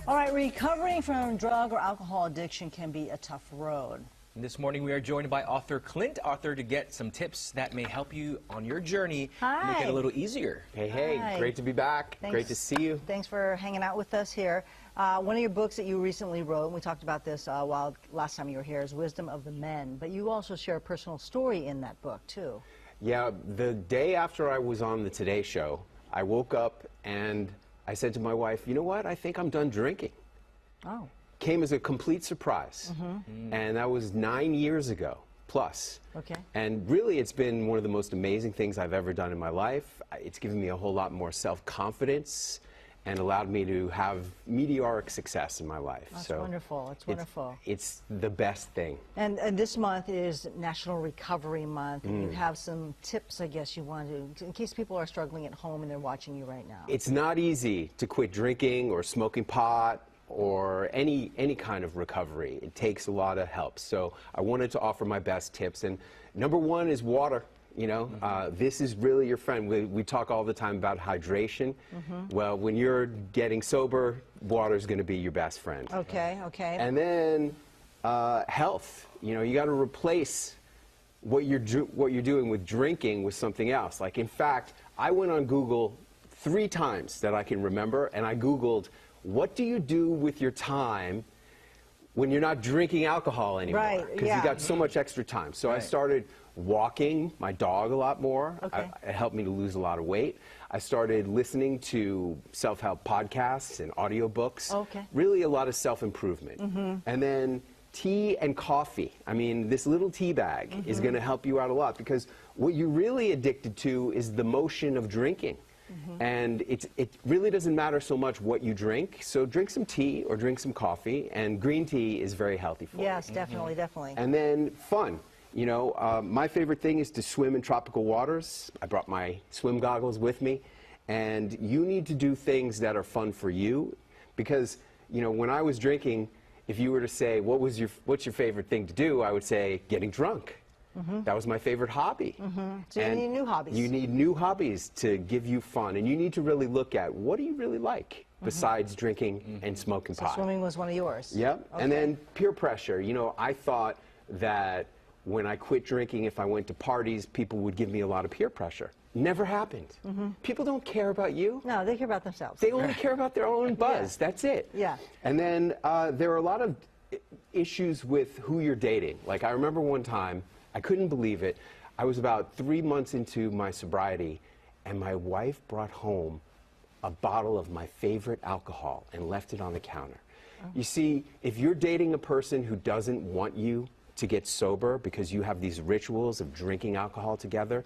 All right, recovering from drug or alcohol addiction can be a tough road. This morning we are joined by author Clint, to get some tips that may help you on your journey. Hi. Make it a little easier. Hey, Hi. great to be back. Thanks. Great to see you. Thanks for hanging out with us here. One of your books that you recently wrote, and we talked about this while last time you were here, is Wisdom of the Men. But you also share a personal story in that book, too. Yeah, the day after I was on the Today Show, I woke up and I said to my wife, you know what, I think I'm done drinking. Oh. Came as a complete surprise. And that was 9 years ago, plus. Okay. And really, it's been one of the most amazing things I've ever done in my life. It's given me a whole lot more self-confidence and allowed me to have meteoric success in my life. That's so wonderful. That's wonderful. It's the best thing. And this month is National Recovery Month. And you have some tips, I guess, you want to, in case people are struggling at home and they're watching you right now. It's not easy to quit drinking or smoking pot or any kind of recovery. It takes a lot of help. So I wanted to offer my best tips. And number one is water. You know, this is really your friend. We talk all the time about hydration. Well, when you're getting sober, water is going to be your best friend. Okay, okay. And then health. You know, you got to replace what you're doing with drinking with something else. Like, in fact, I went on Google 3 times that I can remember, and I Googled, what do you do with your time when you're not drinking alcohol anymore? Right, Because yeah. you got so much extra time. So I started walking my dog a lot more. Okay. It helped me to lose a lot of weight. I started listening to self-help podcasts and audiobooks. Okay. Really a lot of self-improvement. And then tea and coffee. I mean, this little tea bag is going to help you out a lot, because what you're really addicted to is the motion of drinking. And it really doesn't matter so much what you drink. So drink some tea or drink some coffee, and green tea is very healthy for you. Yes, definitely, definitely. And then fun. You know, my favorite thing is to swim in tropical waters. I brought my swim goggles with me. And you need to do things that are fun for you, because, you know, when I was drinking, if you were to say, what's your favorite thing to do, I would say getting drunk. That was my favorite hobby. So you need new hobbies. You need new hobbies to give you fun, and you need to really look at, what do you really like besides drinking and smoking pot? Swimming was one of yours. Yep. Okay. And then peer pressure. You know, I thought that when I quit drinking, if I went to parties, people would give me a lot of peer pressure. Never happened. People don't care about you. No, they care about themselves. They only care about their own buzz. That's it. Yeah. And then there are a lot of issues with who you're dating. Like, I remember one time, I couldn't believe it. I was about 3 months into my sobriety, and my wife brought home a bottle of my favorite alcohol and left it on the counter. You see, if you're dating a person who doesn't want you to get sober because you have these rituals of drinking alcohol together,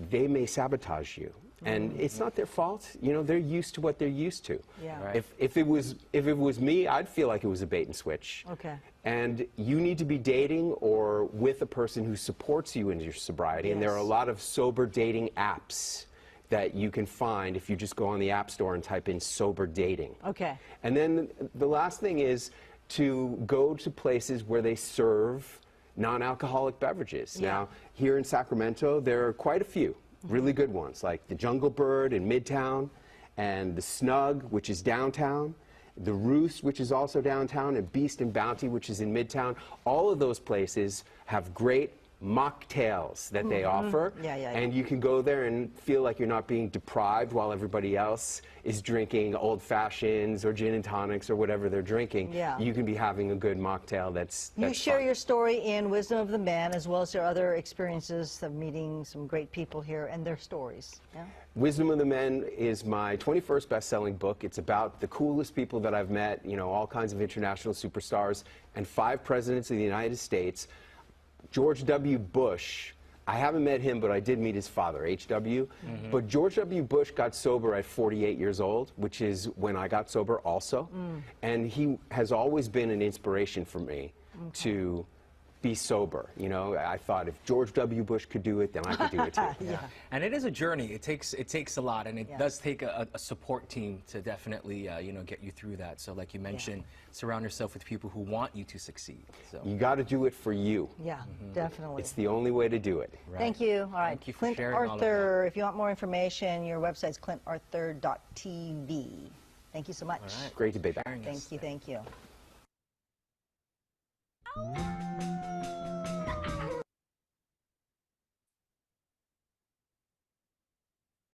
they may sabotage you. And it's not their fault. You know, they're used to what they're used to. Yeah. Right. If it was me, I'd feel like it was a bait and switch. Okay. And you need to be dating or with a person who supports you in your sobriety. And there are a lot of sober dating apps that you can find if you just go on the App Store and type in sober dating. Okay. And then the last thing is to go to places where they serve non-alcoholic beverages. Yeah. Now, here in Sacramento, there are quite a few really good ones, like the Jungle Bird in Midtown, and the Snug, which is downtown, the Roost, which is also downtown, and Beast and Bounty, which is in Midtown. All of those places have great mocktails that they offer, and you can go there and feel like you're not being deprived while everybody else is drinking old fashions or gin and tonics or whatever they're drinking. Yeah. You can be having a good mocktail that's You share fun. your story in Wisdom of the Man, as well as your other experiences of meeting some great people here and their stories. Yeah? Wisdom of the Men is my 21st best-selling book. It's about the coolest people that I've met, you know, all kinds of international superstars, and 5 presidents of the United States. George W. Bush, I haven't met him, but I did meet his father, H.W. But George W. Bush got sober at 48 years old, which is when I got sober also. And he has always been an inspiration for me to be sober. You know, I thought if George W. Bush could do it, then I could do it too. And it is a journey. It takes a lot, and it does take a support team to definitely you know, get you through that. So like you mentioned, surround yourself with people who want you to succeed. So You got to do it for you. Yeah, definitely. It's the only way to do it. Right. Thank you. All right, Thank you for Clint sharing all of Arthur. If you want more information, your website's clintarthur.tv. Thank you so much. All right. Great to be back. Sharing us. Thank you.